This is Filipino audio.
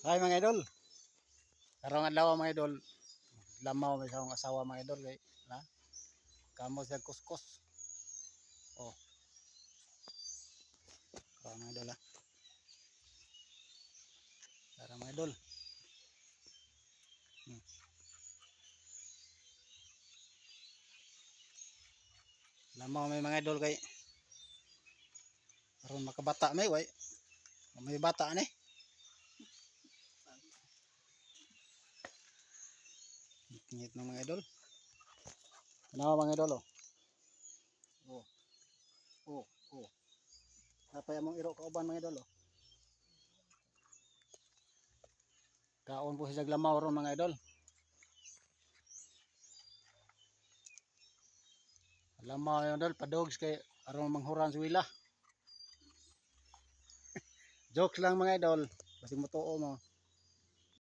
Ay mga idol, karong adlaw mga idol, lamaw may sa akong asawa mga idol kay na kamo sa kuskus. Oh, mga idol ha. Tara mga idol. Hmm. Lamaw may mga idol kay karon makabata may bata ni. Ngit ng mga idol. Ano mga idol oh. Oh, oh, oh. Napay among iro kauban mga idol oh. Kaon po sa lamaw ron mga idol. Lamaw yung idol, padogs kay aron manghuran sa wila. Jokes lang mga idol, kasi mutuo mo.